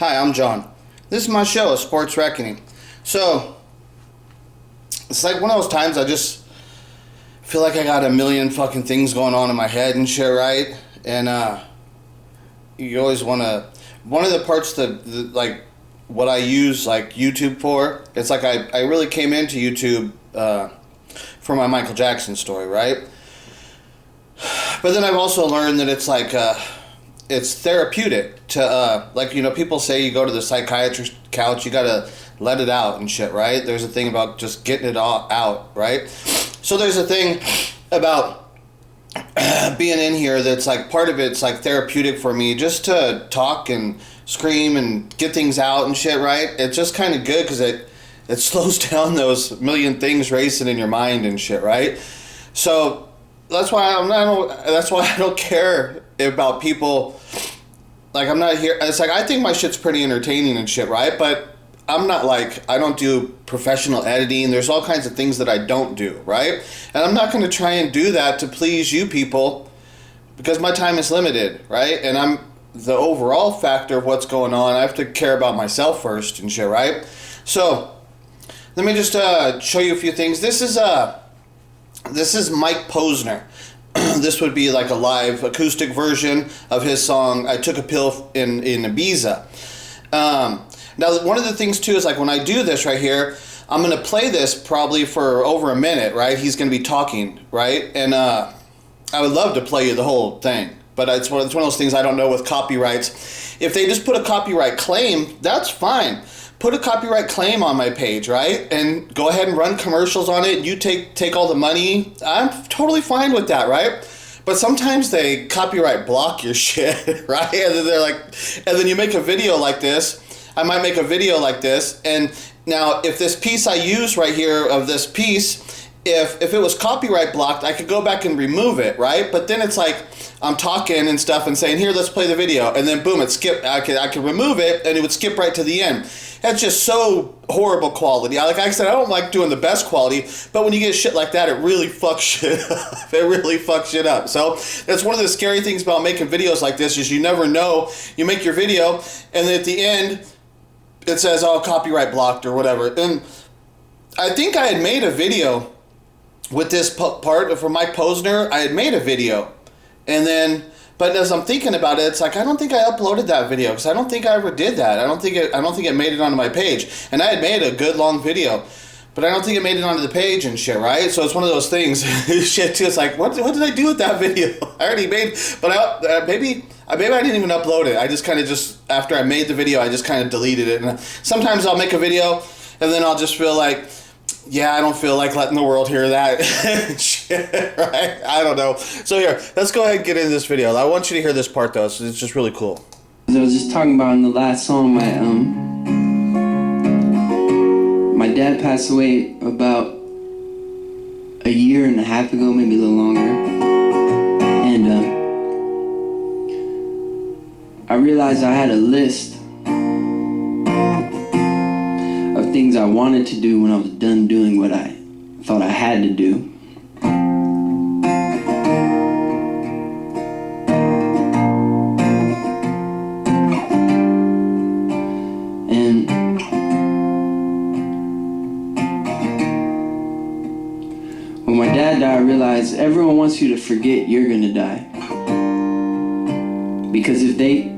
Hi, I'm John. This is my show, Sports Reckoning. So, it's like one of those times I just feel like I got a million fucking things going on in my head and shit, right? And you always want to... One of the parts that, like, what I use, like, YouTube for, it's like I really came into YouTube for my Michael Jackson story, right? But then I've also learned that it's like... it's therapeutic to, like, you know, people say you go to the psychiatrist couch, you gotta let it out and shit, right? There's a thing about just getting it all out, right? So there's a thing about being in here that's like, part of it's like therapeutic for me just to talk and scream and get things out and shit, right? It's just kind of good because it slows down those million things racing in your mind and shit, right? So that's why I don't care about people. Like, I'm not here. It's like, I think my shit's pretty entertaining and shit, right? But I'm not like, I don't do professional editing. There's all kinds of things that I don't do, right? And I'm not going to try and do that to please you people because my time is limited, right? And I'm the overall factor of what's going on. I have to care about myself first and shit, right? So let me just show you a few things. This is Mike Posner. This would be like a live acoustic version of his song "I Took a Pill in Ibiza." Now, one of the things too is, like, when I do this right here, I'm gonna play this probably for over a minute, right? He's gonna be talking, right? And I would love to play you the whole thing, but it's one of those things I don't know with copyrights. If they just put a copyright claim, that's fine. Put a copyright claim on my page, right? And go ahead and run commercials on it. You take all the money. I'm totally fine with that, right? But sometimes they copyright block your shit, right? And then they're like, and then you make a video like this. I might make a video like this. And now, if this piece I use right here of this piece, if it was copyright blocked, I could go back and remove it, right? But then it's like, I'm talking and stuff and saying, here, let's play the video. And then boom, it skipped. I could remove it and it would skip right to the end. That's just so horrible quality. Like I said, I don't like doing the best quality, but when you get shit like that, it really fucks shit up. It really fucks shit up. So that's one of the scary things about making videos like this is you never know. You make your video and then at the end, it says, oh, copyright blocked or whatever. And I think I had made a video with this part from Mike Posner. I had made a video. And then, but as I'm thinking about it, it's like, I don't think I uploaded that video because I don't think I ever did that. I don't think it made it onto my page. And I had made a good long video, but I don't think it made it onto the page and shit, right? So it's one of those things. Shit too. It's like, what did I do with that video? I already made, but maybe I didn't even upload it. I just kind of after I made the video, I just kind of deleted it. And sometimes I'll make a video and then I'll just feel like, yeah, I don't feel like letting the world hear that shit, right? I don't know. So here, let's go ahead and get into this video. I want you to hear this part though, so it's just really cool. As I was just talking about in the last song, my dad passed away about a year and a half ago, maybe a little longer. And I realized I had a list of things I wanted to do when I was done doing what I thought I had to do. And when my dad died, I realized everyone wants you to forget you're gonna die. Because if they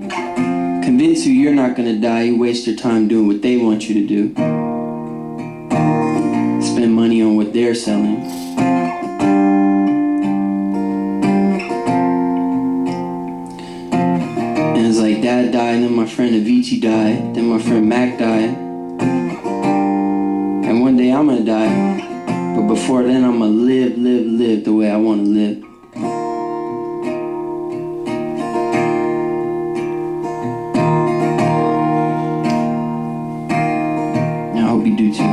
convince you you're not gonna die, you waste your time doing what they want you to do. Spend money on what they're selling. And it's like Dad died, and then my friend Avicii died, then my friend Mac died. And one day I'm gonna die. But before then I'm gonna live the way I wanna live. You do too.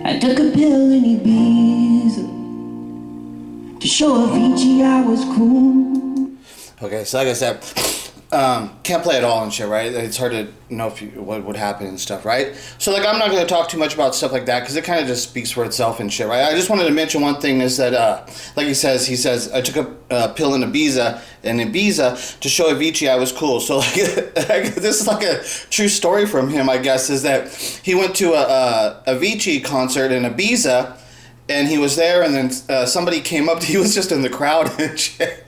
I took a pill in Ibiza to show Avicii I was cool. Okay, so like I said, can't play at all and shit, right? It's hard to know what would happen and stuff, right? So, like, I'm not going to talk too much about stuff like that because it kind of just speaks for itself and shit, right? I just wanted to mention one thing is that, like he says, I took a pill in Ibiza to show Avicii I was cool. So, like, this is like a true story from him, I guess, is that he went to a Avicii concert in Ibiza, and he was there, and then somebody came up, he was just in the crowd and shit,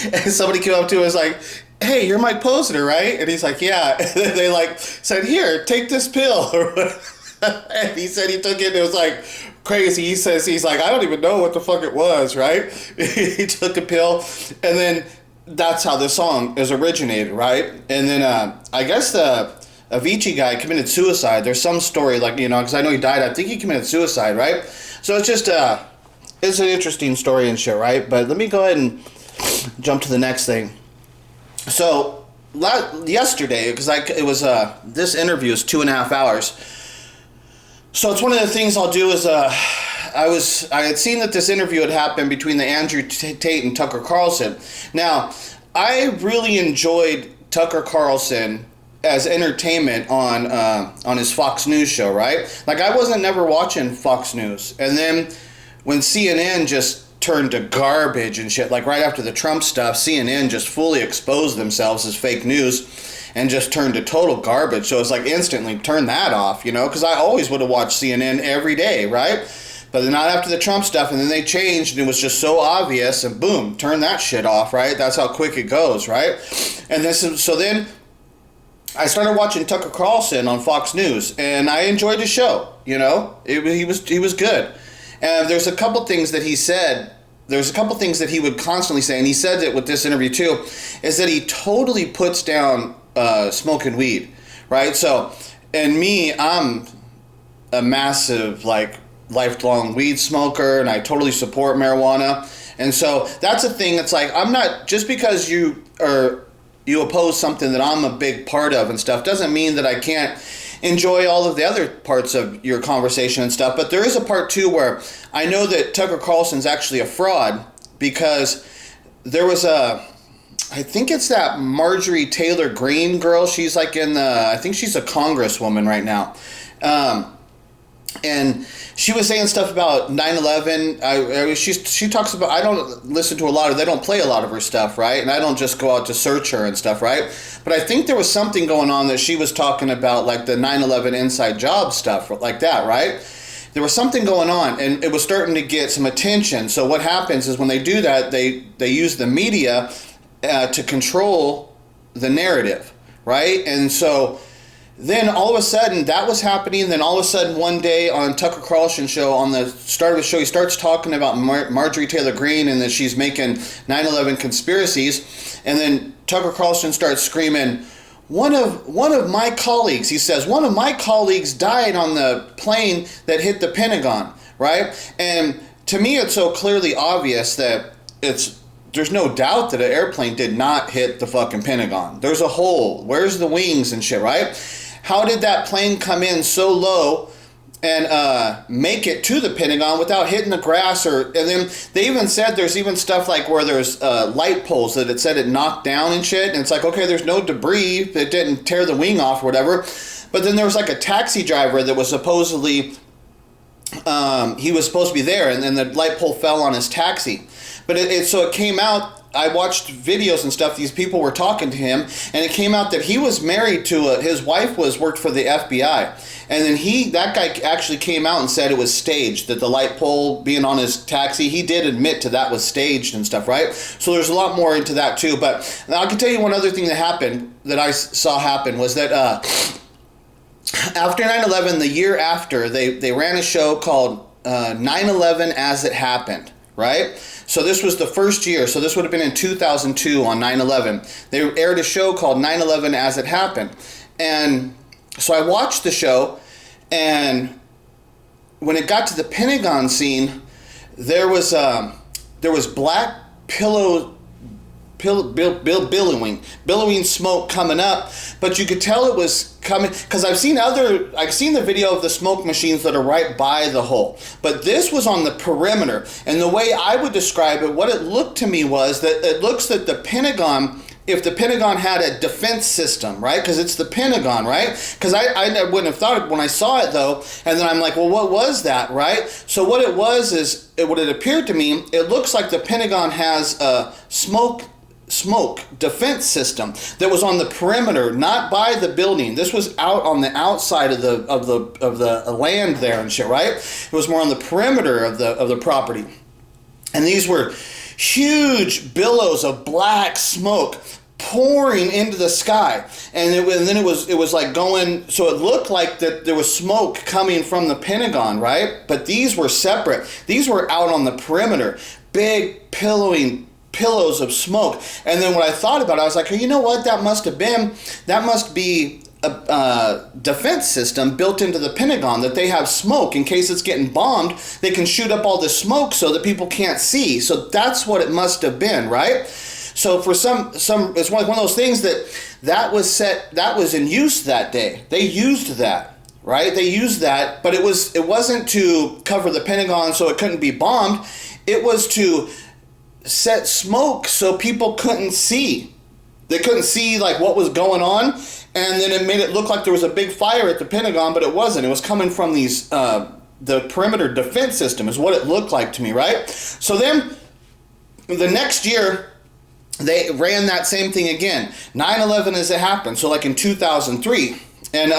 and somebody came up to him and was like, hey, you're Mike Posner, right? And he's like, yeah. And they like said, here, take this pill. And he said he took it and it was like crazy. He says, he's like, I don't even know what the fuck it was, right? He took a pill, and then that's how this song is originated, right? And then I guess the Avicii guy committed suicide. There's some story, like, you know, because I know he died. I think he committed suicide, right? So it's just, it's an interesting story and shit, right? But let me go ahead and jump to the next thing. So yesterday, because it was this interview is 2.5 hours. So it's one of the things I'll do is I had seen that this interview had happened between the Andrew Tate and Tucker Carlson. Now, I really enjoyed Tucker Carlson as entertainment on his Fox News show, right? Like, I wasn't never watching Fox News, and then when CNN just turned to garbage and shit, like right after the Trump stuff, CNN just fully exposed themselves as fake news and just turned to total garbage. So it's like instantly turn that off, you know, because I always would have watched CNN every day, right? But then not after the Trump stuff, and then they changed and it was just so obvious, and boom, turn that shit off, right? That's how quick it goes, right? And so then I started watching Tucker Carlson on Fox News, and I enjoyed his show, you know? He was good. And there's a couple things that he said, there's a couple things that he would constantly say, and he said it with this interview too, is that he totally puts down smoking weed, right? So, and me, I'm a massive, like, lifelong weed smoker, and I totally support marijuana. And so that's a thing that's like, I'm not, just because you oppose something that I'm a big part of and stuff, doesn't mean that I can't enjoy all of the other parts of your conversation and stuff. But there is a part too where I know that Tucker Carlson's actually a fraud, because there was I think it's that Marjorie Taylor Greene girl. She's like I think she's a congresswoman right now. And she was saying stuff about 9/11. She talks about, I don't listen to a lot of, they don't play a lot of her stuff, right? And I don't just go out to search her and stuff, right? But I think there was something going on that she was talking about, like the 9/11 inside job stuff, like that, right? There was something going on, and it was starting to get some attention. So what happens is when they do that, they use the media to control the narrative, right? And so then all of a sudden that was happening. Then all of a sudden one day on Tucker Carlson's show, on the start of the show, he starts talking about Marjorie Taylor Greene and that she's making 9/11 conspiracies. And then Tucker Carlson starts screaming, one of my colleagues, he says, one of my colleagues died on the plane that hit the Pentagon, right? And to me, it's so clearly obvious that there's no doubt that an airplane did not hit the fucking Pentagon. There's a hole. Where's the wings and shit, right? How did that plane come in so low and make it to the Pentagon without hitting the grass? And then they even said there's even stuff like where there's light poles that it said it knocked down and shit. And it's like, okay, there's no debris that didn't tear the wing off or whatever. But then there was like a taxi driver that was supposedly, he was supposed to be there, and then the light pole fell on his taxi. But so it came out, I watched videos and stuff, these people were talking to him, and it came out that he was married to, his wife worked for the FBI. And then that guy actually came out and said it was staged, that the light pole being on his taxi, he did admit to that was staged and stuff, right? So there's a lot more into that too. But I can tell you one other thing that happened, that I saw happen, was that after 9/11, the year after, they ran a show called 9/11 As It Happened, right? So this was the first year, so this would have been in 2002 on 9/11. They aired a show called 9/11 As It Happened. And so I watched the show, and when it got to the Pentagon scene, there was black billowing smoke coming up, but you could tell it was coming, because I've seen the video of the smoke machines that are right by the hole, but this was on the perimeter. And the way I would describe it, what it looked to me was that it looks that the Pentagon if the Pentagon had a defense system, right? Because it's the Pentagon, right? Because I wouldn't have thought it when I saw it, though. And then I'm like, well, what was that, right? So what it was is, what it appeared to me, it looks like the Pentagon has a smoke defense system that was on the perimeter, not by the building. This was out on the outside of the land there and shit, right? It was more on the perimeter of the property. And these were huge billows of black smoke pouring into the sky, and then it was like going, so it looked like that there was smoke coming from the Pentagon, right? But these were separate. These were out on the perimeter, big pillows of smoke. And then what I thought about it, I was like, you know what, that must be a defense system built into the Pentagon, that they have smoke in case it's getting bombed. They can shoot up all this smoke so that people can't see. So that's what it must have been, right? So for some it's one of those things that was in use that day. They used that, right? They used that, but it wasn't to cover the Pentagon so it couldn't be bombed. It was to set smoke so people couldn't see. They couldn't see like what was going on. And then it made it look like there was a big fire at the Pentagon, but it wasn't. It was coming from these, the perimeter defense system is what it looked like to me, right? So then the next year, they ran that same thing again. 9/11 as it happened. So like in 2003. And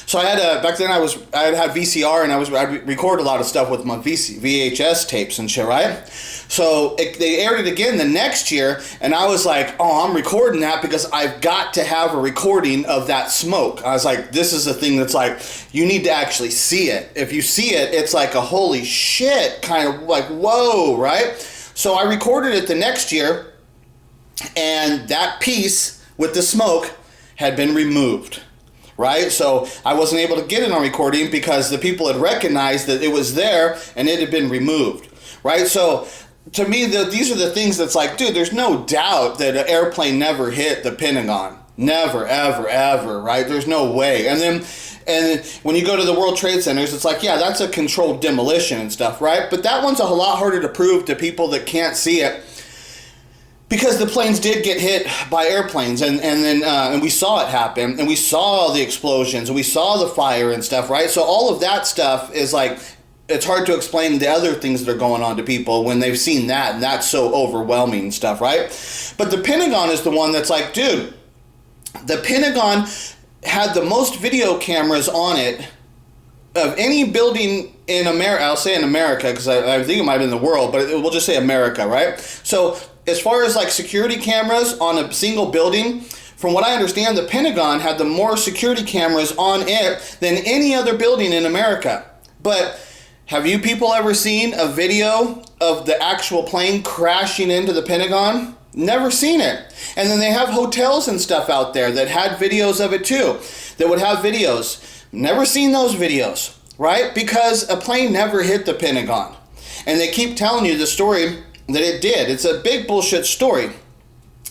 so I had back then I had VCR, and I'd record a lot of stuff with my VHS tapes and shit, right? So they aired it again the next year, and I was like, oh, I'm recording that because I've got to have a recording of that smoke. I was like, this is a thing that's like, you need to actually see it. If you see it, it's like a holy shit, kind of like, whoa, right? So I recorded it the next year, and that piece with the smoke had been removed. Right? So I wasn't able to get it on recording because the people had recognized that it was there and it had been removed. Right? So to me, these are the things that's like, dude, there's no doubt that an airplane never hit the Pentagon. Never, ever, ever, right? There's no way. And then when you go to the World Trade Centers, it's like, yeah, that's a controlled demolition and stuff, right? But that one's a lot harder to prove to people that can't see it. Because the planes did get hit by airplanes, and we saw it happen, and we saw the explosions, and we saw the fire and stuff, right? So all of that stuff is like, it's hard to explain the other things that are going on to people when they've seen that, and that's so overwhelming and stuff, right? But the Pentagon is the one that's like, dude, the Pentagon had the most video cameras on it of any building in America. I'll say in America because I think it might have been the world, but we'll just say America, right? So as far as like security cameras on a single building, from what I understand, the Pentagon had the more security cameras on it than any other building in America. But have you people ever seen a video of the actual plane crashing into the Pentagon? Never seen it. And then they have hotels and stuff out there that had videos of it too, that would have videos. Never seen those videos, right? Because a plane never hit the Pentagon. And they keep telling you the story that it did. It's a big bullshit story.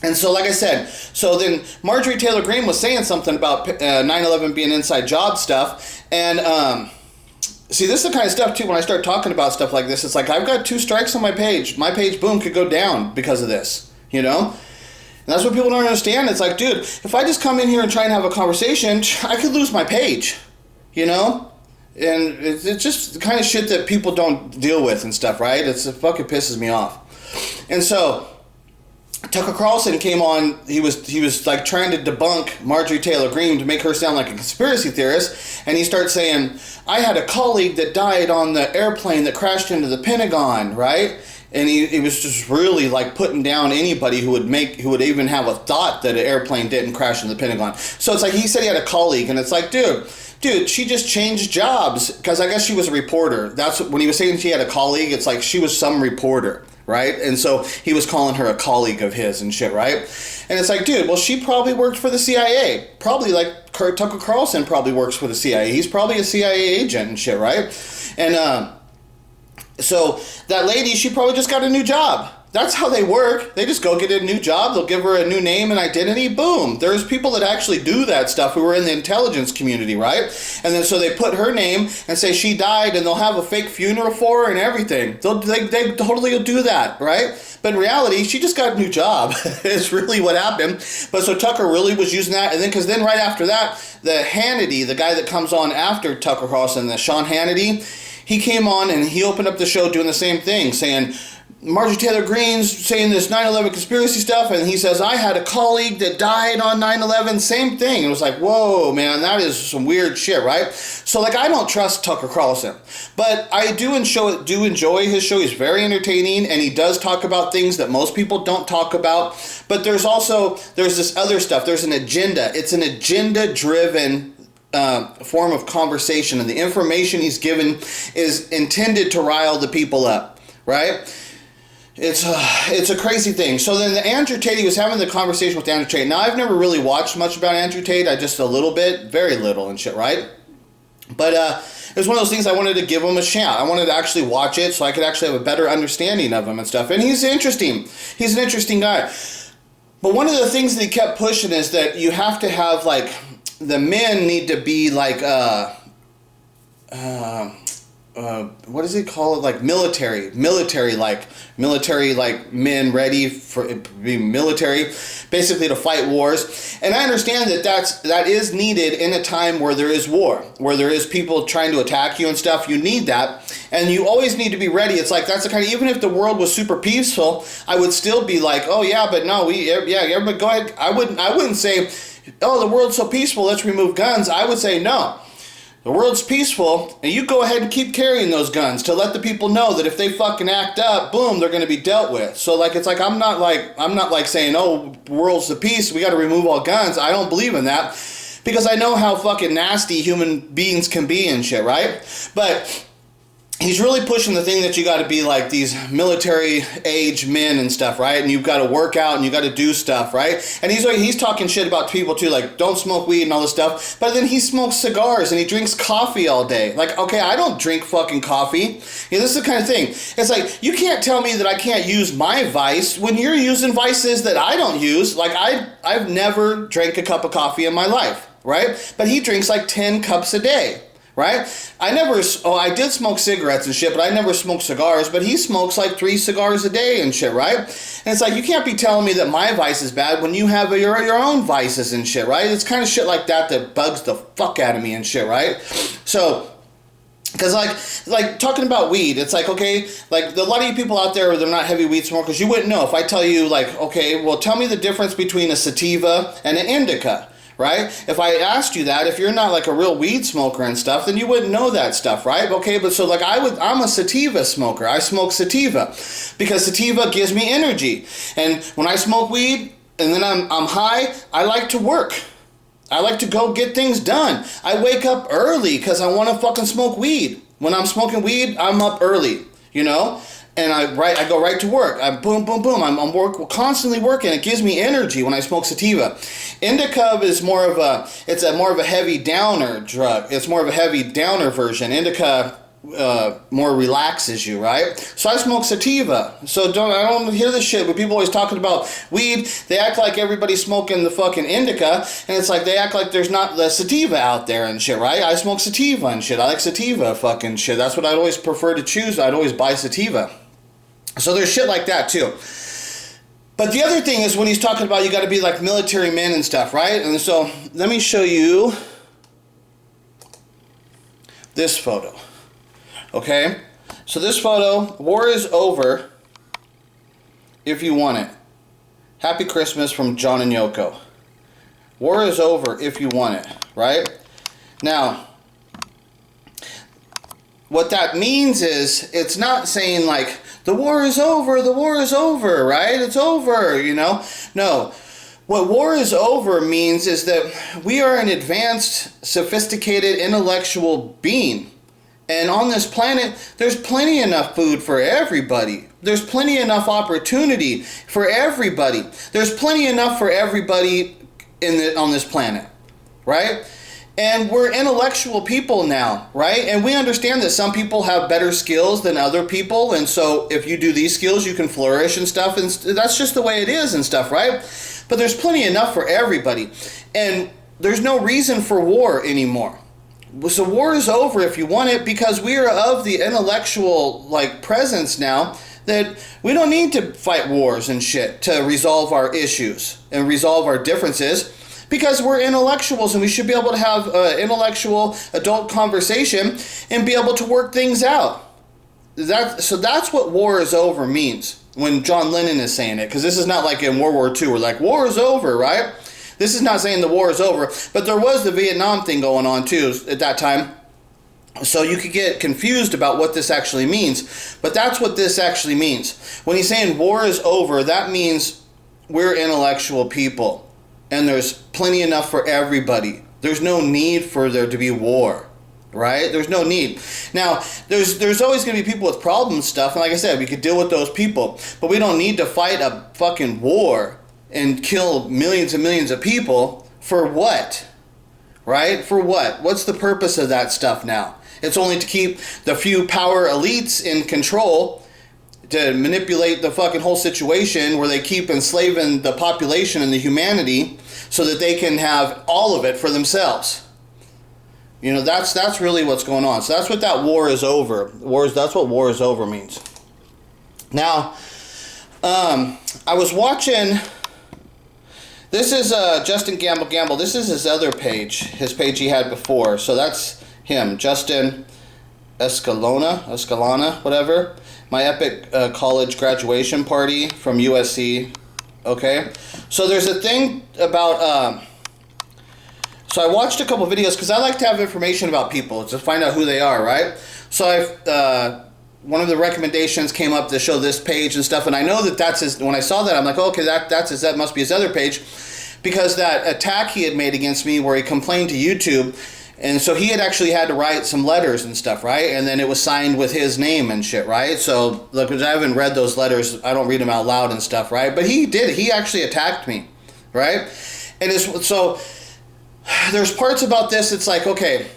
And so, like I said, so then Marjorie Taylor Greene was saying something about 9/11 being inside job stuff. And see, this is the kind of stuff, too, when I start talking about stuff like this, it's like, I've got 2 strikes on my page. My page, boom, could go down because of this, you know? And that's what people don't understand. It's like, dude, if I just come in here and try and have a conversation, I could lose my page, you know? And it's just the kind of shit that people don't deal with and stuff, right? It fucking pisses me off. And so Tucker Carlson came on. He was like trying to debunk Marjorie Taylor Greene to make her sound like a conspiracy theorist. And he starts saying, I had a colleague that died on the airplane that crashed into the Pentagon, right? And he was just really like putting down anybody who would even have a thought that an airplane didn't crash into the Pentagon. So it's like he said he had a colleague, and it's like, dude, she just changed jobs because I guess she was a reporter. That's when he was saying she had a colleague. It's like she was some reporter, right? And so he was calling her a colleague of his and shit, right? And it's like, dude, well, she probably worked for the CIA. Probably like Tucker Carlson probably works for the CIA. He's probably a CIA agent and shit, right? And so that lady, she probably just got a new job. That's how they work. They just go get a new job. They'll give her a new name and identity. Boom. There's people that actually do that stuff who are in the intelligence community, right? And then so they put her name and say she died, and they'll have a fake funeral for her and everything. They totally do that, right? But in reality, she just got a new job. It's really what happened. But so Tucker really was using that. And then, because then right after that, the Hannity, the guy that comes on after Tucker Carlson, the Sean Hannity, he came on and he opened up the show doing the same thing, saying, Marjorie Taylor Greene's saying this 9/11 conspiracy stuff, and he says, I had a colleague that died on 9/11, same thing. It was like, whoa, man, that is some weird shit, right? So, like, I don't trust Tucker Carlson, but I do enjoy his show. He's very entertaining, and he does talk about things that most people don't talk about, but there's this other stuff. There's an agenda. It's an agenda-driven form of conversation, and the information he's given is intended to rile the people up, right? It's a crazy thing. So then the Andrew Tate, he was having the conversation with Andrew Tate. Now, I've never really watched much about Andrew Tate. I just a little bit, very little and shit, right? But it was one of those things I wanted to give him a shot. I wanted to actually watch it so I could actually have a better understanding of him and stuff. And he's interesting. He's an interesting guy. But one of the things that he kept pushing is that you have to have, like, the men need to be like, what does he call it? Like military men ready for being military, basically to fight wars. And I understand that is needed in a time where there is war, where there is people trying to attack you and stuff. You need that, and you always need to be ready. It's like, that's the kind of, even if the world was super peaceful, I would still be like, oh yeah, but no, everybody go ahead. I wouldn't say, oh, the world's so peaceful, let's remove guns. I would say, no. The world's peaceful, and you go ahead and keep carrying those guns to let the people know that if they fucking act up, boom, they're going to be dealt with. So, like, it's like, I'm not like saying, oh, world's the peace, we got to remove all guns. I don't believe in that, because I know how fucking nasty human beings can be and shit, right? But he's really pushing the thing that you got to be like these military age men and stuff, right? And you've got to work out and you got to do stuff, right? And he's talking shit about people too, like, don't smoke weed and all this stuff. But then he smokes cigars and he drinks coffee all day. Like, okay, I don't drink fucking coffee. You know, this is the kind of thing. It's like, you can't tell me that I can't use my vice when you're using vices that I don't use. Like, I've never drank a cup of coffee in my life, right? But he drinks like 10 cups a day. Right? I did smoke cigarettes and shit, but I never smoked cigars, but he smokes like 3 cigars a day and shit, right? And it's like, you can't be telling me that my vice is bad when you have your own vices and shit, right? It's kind of shit like that bugs the fuck out of me and shit, right? So, because like talking about weed, it's like, okay, like a lot of you people out there, they're not heavy weed smokers. You wouldn't know if I tell you, like, okay, well, tell me the difference between a sativa and an indica. Right? If I asked you that, if you're not like a real weed smoker and stuff, then you wouldn't know that stuff, right? Okay, but so like I'm a sativa smoker. I smoke sativa because sativa gives me energy. And when I smoke weed and then I'm high, I like to work. I like to go get things done. I wake up early because I want to fucking smoke weed. When I'm smoking weed, I'm up early, you know? And I go right to work. I'm constantly working. It gives me energy when I smoke sativa. Indica is more of a heavy downer drug. It's more of a heavy downer version. Indica more relaxes you, right? So I smoke sativa. So I don't hear this shit where people always talking about weed. They act like everybody's smoking the fucking indica, and it's like they act like there's not the sativa out there and shit, right? I smoke sativa and shit. I like sativa fucking shit. That's what I'd always prefer to choose. I'd always buy sativa. So there's shit like that too. But the other thing is when he's talking about you got to be like military men and stuff, right? And so let me show you this photo. Okay? So this photo, war is over if you want it. Happy Christmas from John and Yoko. War is over if you want it, right? Now, what that means is it's not saying like the war is over, right? It's over, you know? No. What war is over means is that we are an advanced, sophisticated, intellectual being. And on this planet, there's plenty enough food for everybody. There's plenty enough opportunity for everybody. There's plenty enough for everybody on this planet, right? And we're intellectual people now, right? And we understand that some people have better skills than other people. And so if you do these skills, you can flourish and stuff. And that's just the way it is and stuff, right? But there's plenty enough for everybody. And there's no reason for war anymore. So war is over if you want it, because we are of the intellectual presence now that we don't need to fight wars and shit to resolve our issues and resolve our differences, because we're intellectuals and we should be able to have intellectual adult conversation and be able to work things out. So that's what war is over means when John Lennon is saying it, because this is not like in World War II, we're like, war is over, right? This is not saying the war is over, but there was the Vietnam thing going on too at that time. So you could get confused about what this actually means. But that's what this actually means. When he's saying war is over, that means we're intellectual people. And there's plenty enough for everybody. There's no need for there to be war. Right? There's no need. Now, there's always going to be people with problem stuff. And like I said, we could deal with those people. But we don't need to fight a fucking war and kill millions and millions of people for what? Right? For what? What's the purpose of that stuff now? It's only to keep the few power elites in control, to manipulate the fucking whole situation where they keep enslaving the population and the humanity so that they can have all of it for themselves. You know, that's really what's going on. So that's what that war is over. That's what war is over means. Now, I was watching... This is Justin Gamble. This is his other page, his page he had before. So that's him, Justin Escalona, whatever. My epic college graduation party from USC. Okay, so there's a thing about. So I watched a couple videos because I like to have information about people to find out who they are, right? So one of the recommendations came up to show this page and stuff, and I know that that's his. When I saw that, I'm like, oh, okay, that must be his other page, because that attack he had made against me where he complained to YouTube, and so he had actually had to write some letters and stuff, right? And then it was signed with his name and shit, right? So look, I haven't read those letters. I don't read them out loud and stuff, right? But he did. He actually attacked me, right? And so there's parts about this. It's like, okay,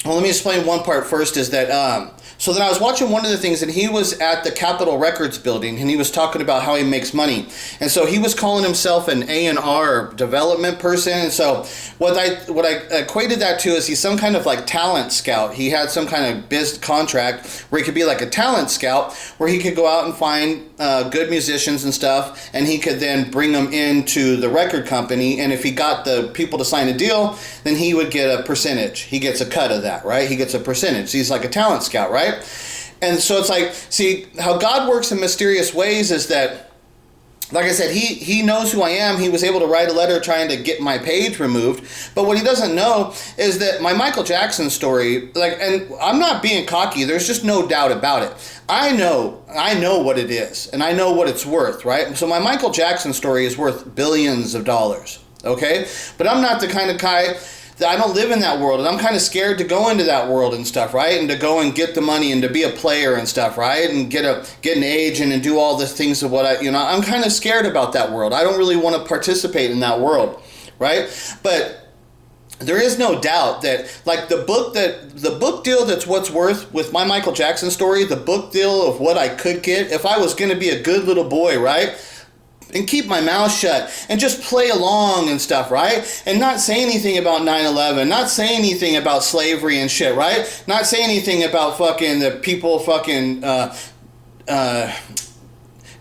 well, let me explain one part first. Is that so then I was watching one of the things, and he was at the Capitol Records building, and he was talking about how he makes money. And so he was calling himself an A&R development person. And so what I equated that to is he's some kind of like talent scout. He had some kind of biz contract where he could be like a talent scout, where he could go out and find good musicians and stuff, and he could then bring them into the record company. And if he got the people to sign a deal, then he would get a percentage. He gets a cut of that, right? He gets a percentage. He's like a talent scout, right? And so it's like, see, how God works in mysterious ways is that, like I said, he knows who I am. He was able to write a letter trying to get my page removed. But what he doesn't know is that my Michael Jackson story, and I'm not being cocky, there's just no doubt about it. I know what it is, and I know what it's worth, right? So my Michael Jackson story is worth billions of dollars, okay? But I'm not the kind of guy... I don't live in that world, and I'm kind of scared to go into that world and stuff, right? And to go and get the money and to be a player and stuff, right? And get an agent and do all the things of what I'm kind of scared about that world. I don't really want to participate in that world, right? But there is no doubt that, like, the book deal that's what's worth with my Michael Jackson story, the book deal of what I could get if I was going to be a good little boy, right? And keep my mouth shut and just play along and stuff, right? And not say anything about 9/11, not say anything about slavery and shit, right? Not say anything about fucking the people fucking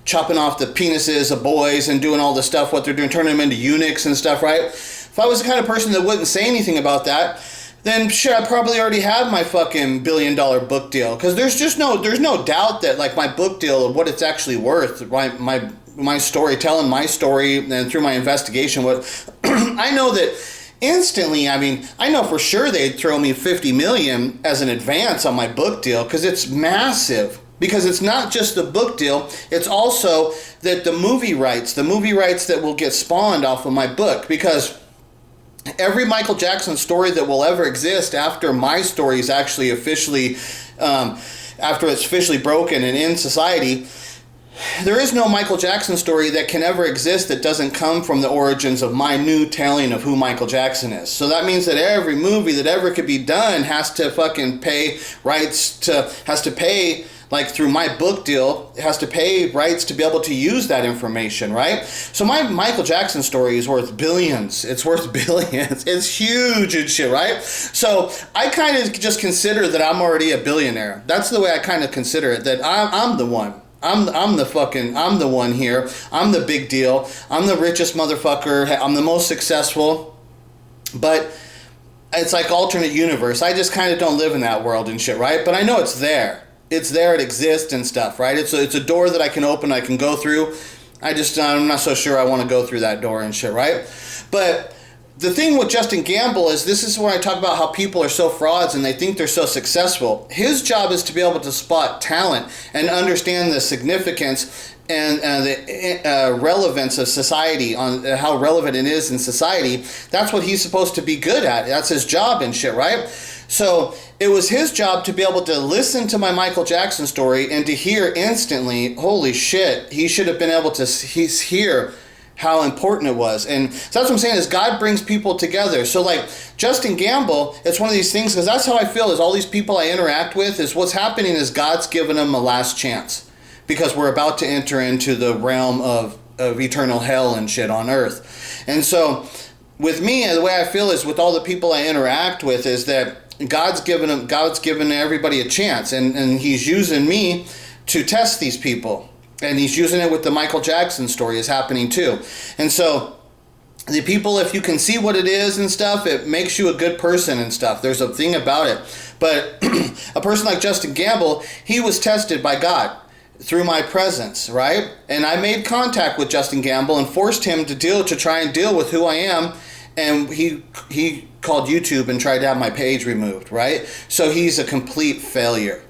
chopping off the penises of boys and doing all the stuff, what they're doing, turning them into eunuchs and stuff, right? If I was the kind of person that wouldn't say anything about that, then shit, I probably already had my fucking $1 billion book deal. Because there's no doubt that, like, my book deal of what it's actually worth, my story, telling my story, and through my investigation, I know that instantly, I know for sure they'd throw me $50 million as an advance on my book deal, because it's massive. Because it's not just the book deal, it's also that the movie rights that will get spawned off of my book. Because every Michael Jackson story that will ever exist after my story is actually officially, after it's officially broken and in society, there is no Michael Jackson story that can ever exist that doesn't come from the origins of my new telling of who Michael Jackson is. So that means that every movie that ever could be done has to fucking pay has to pay, like through my book deal, it has to pay rights to be able to use that information, right? So my Michael Jackson story is worth billions. It's worth billions. It's huge and shit, right? So I kind of just consider that I'm already a billionaire. That's the way I kind of consider it, that I'm the one. I'm the one here. I'm the big deal. I'm the richest motherfucker. I'm the most successful. But it's like alternate universe. I just kind of don't live in that world and shit, right? But I know it's there. It's there. It exists and stuff, right? It's a door that I can open. I can go through. I'm not so sure I want to go through that door and shit, right? But the thing with Justin Gamble is, this is where I talk about how people are so frauds and they think they're so successful. His job is to be able to spot talent and understand the significance and the relevance of society, on how relevant it is in society. That's what he's supposed to be good at. That's his job and shit, right? So it was his job to be able to listen to my Michael Jackson story and to hear instantly, holy shit, he should have been able to hear how important it was. And so that's what I'm saying, is God brings people together. So like Justin Gamble, it's one of these things, because that's how I feel, is all these people I interact with, is what's happening is God's given them a last chance, because we're about to enter into the realm of eternal hell and shit on earth. And so with me, the way I feel is, with all the people I interact with, is that God's given everybody a chance, and he's using me to test these people. And he's using it with the Michael Jackson story is happening too. And so the people, if you can see what it is and stuff, it makes you a good person and stuff. There's a thing about it. But a person like Justin Gamble, he was tested by God through my presence, right? And I made contact with Justin Gamble and forced him to try and deal with who I am. And he called YouTube and tried to have my page removed, right? So he's a complete failure,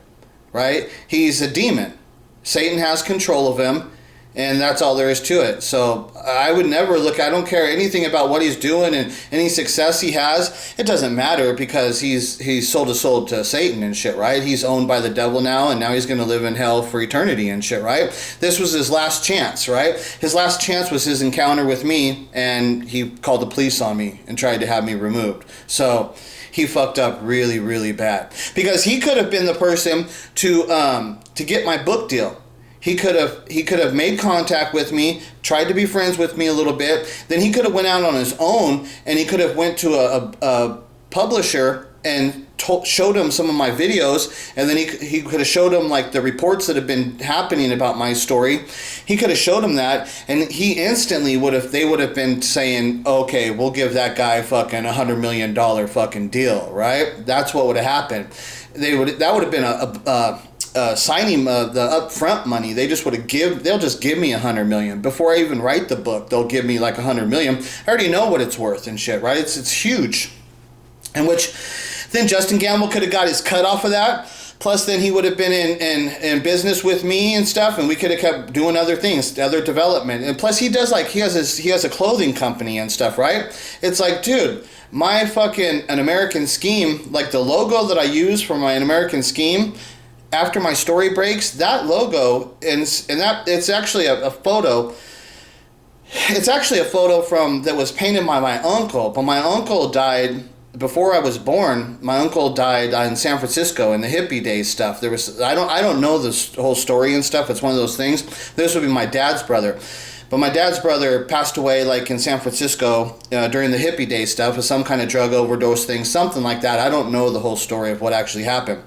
right? He's a demon. Satan has control of him, and that's all there is to it. So I would never I don't care anything about what he's doing and any success he has. It doesn't matter, because he's sold his soul to Satan and shit, right? He's owned by the devil now, and now he's going to live in hell for eternity and shit, right? This was his last chance, right? His last chance was his encounter with me, and he called the police on me and tried to have me removed. So he fucked up really, really bad, because he could have been the person to get my book deal. He could have made contact with me, tried to be friends with me a little bit. Then he could have went out on his own, and he could have went to a publisher and showed him some of my videos, and then he could have showed him like the reports that have been happening about my story. He could have showed him that, and he instantly they would have been saying, okay, we'll give that guy fucking $100 million fucking deal, right? That's what would have happened. That would have been signing the upfront money. They'll just give me $100 million before I even write the book. They'll give me like $100 million. I already know what it's worth and shit, right? It's huge. And which then Justin Gamble could have got his cut off of that. Plus, then he would have been in business with me and stuff, and we could have kept doing other things, other development. And plus, he has a clothing company and stuff, right? It's like, dude, my fucking An American Scheme, like the logo that I use for my An American Scheme, after my story breaks, that logo, and that it's actually a photo. It's actually a photo that was painted by my uncle, but my uncle died before I was born. My uncle died in San Francisco in the hippie days stuff. I don't know this whole story and stuff. It's one of those things. This would be my dad's brother. But my dad's brother passed away like in San Francisco during the hippie day stuff with some kind of drug overdose thing, something like that. I don't know the whole story of what actually happened.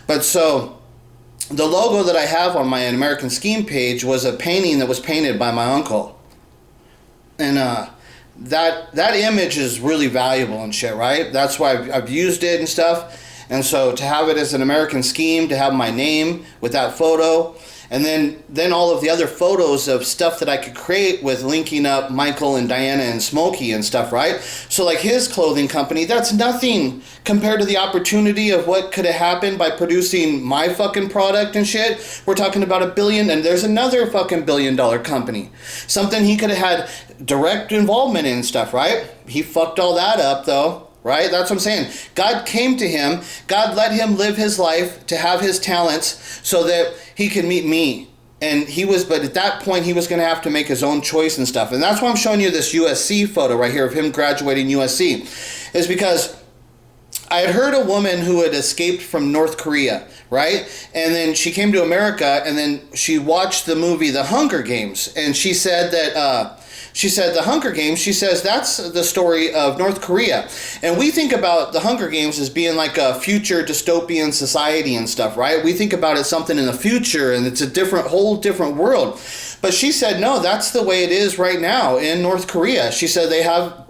But so the logo that I have on my An American Scheme page was a painting that was painted by my uncle. And that image is really valuable and shit, right? That's why I've used it and stuff. And so to have it as An American Scheme, to have my name with that photo, and then all of the other photos of stuff that I could create with linking up Michael and Diana and Smokey and stuff, right? So like his clothing company, that's nothing compared to the opportunity of what could have happened by producing my fucking product and shit. We're talking about $1 billion, and there's another fucking $1 billion company. Something he could have had direct involvement in and stuff, right? He fucked all that up though. Right? That's what I'm saying. God came to him. God let him live his life to have his talents so that he could meet me And but at that point, he was going to have to make his own choice and stuff. And that's why I'm showing you this USC photo right here of him graduating USC, is because I had heard a woman who had escaped from North Korea, right? And then she came to America, and then she watched the movie The Hunger Games, and she said that The Hunger Games, she says that's the story of North Korea. And we think about the Hunger Games as being like a future dystopian society and stuff, right? We think about it something in the future, and it's a whole different world. But she said, no, that's the way it is right now in North Korea. She said they have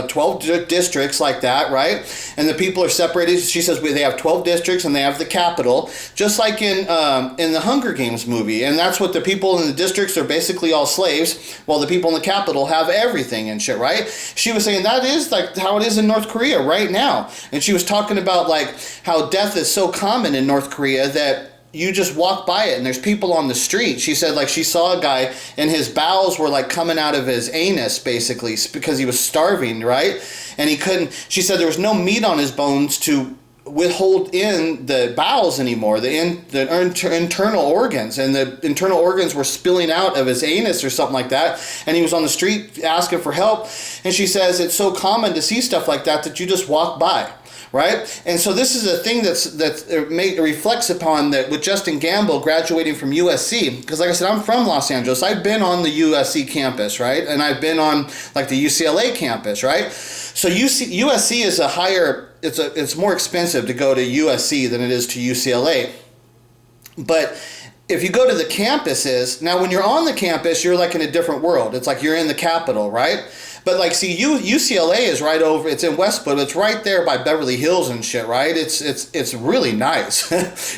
12 districts like that, right? And the people are separated. She says they have 12 districts and they have the capital, just like in the Hunger Games movie. And that's what the people in the districts are basically all slaves, while the people in the capital have everything and shit, right? She was saying that is like how it is in North Korea right now. And she was talking about like how death is so common in North Korea that you just walk by it and there's people on the street. She said like she saw a guy and his bowels were like coming out of his anus basically because he was starving, right? And he couldn't, she said there was no meat on his bones to withhold in the bowels anymore, the internal organs, and the internal organs were spilling out of his anus or something like that, and he was on the street asking for help. And she says it's so common to see stuff like that you just walk by. Right? And so this is a thing that reflects upon that with Justin Gamble graduating from USC. Because like I said, I'm from Los Angeles. I've been on the USC campus, right? And I've been on like the UCLA campus, right? So USC is a higher, it's more expensive to go to USC than it is to UCLA. But if you go to the campuses, now when you're on the campus, you're like in a different world. It's like you're in the capital, right? But like, see, UCLA is right over, it's in Westwood, it's right there by Beverly Hills and shit, right? It's really nice.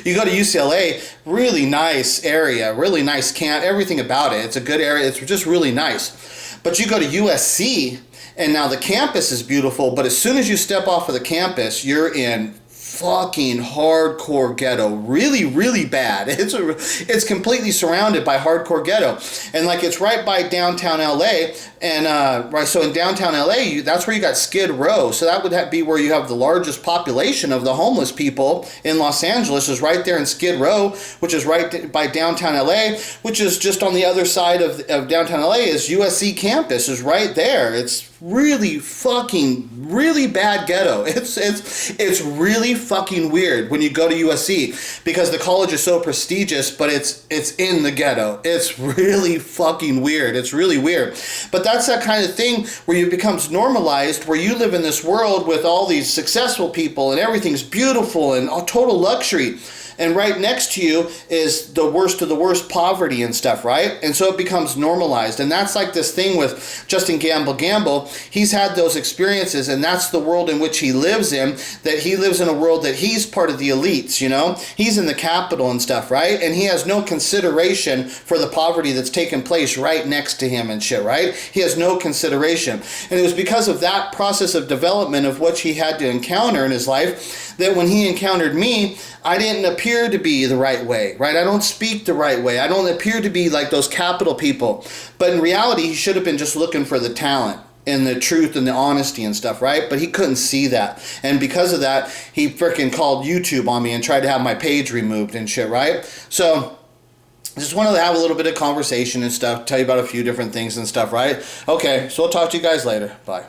You go to UCLA, really nice area, really nice camp, everything about it. It's a good area, it's just really nice. But you go to USC, and now the campus is beautiful, but as soon as you step off of the campus, you're in fucking hardcore ghetto, really bad. It's completely surrounded by hardcore ghetto, and like it's right by downtown LA, and right, so in downtown LA, that's where you got Skid Row, so that would be where you have the largest population of the homeless people in Los Angeles, is right there in Skid Row, which is right by downtown LA, which is just on the other side of downtown LA is USC campus, is right there. It's really bad ghetto. It's really fucking weird when you go to USC because the college is so prestigious, but it's in the ghetto. It's really fucking weird. It's really weird. But that's that kind of thing where it becomes normalized, where you live in this world with all these successful people and everything's beautiful and all total luxury. And right next to you is the worst of the worst poverty and stuff, right? And so it becomes normalized. And that's like this thing with Justin Gamble. He's had those experiences, and that's the world in which he lives in, that he lives in a world that he's part of the elites, you know? He's in the capital and stuff, right? And he has no consideration for the poverty that's taken place right next to him and shit, right? He has no consideration. And it was because of that process of development of what he had to encounter in his life that when he encountered me, I didn't appear to be the right way, right? I don't speak the right way. I don't appear to be like those capital people. But in reality, he should have been just looking for the talent and the truth and the honesty and stuff, right? But he couldn't see that. And because of that, he freaking called YouTube on me and tried to have my page removed and shit, right? So just wanted to have a little bit of conversation and stuff, tell you about a few different things and stuff, right? Okay, so I'll talk to you guys later. Bye.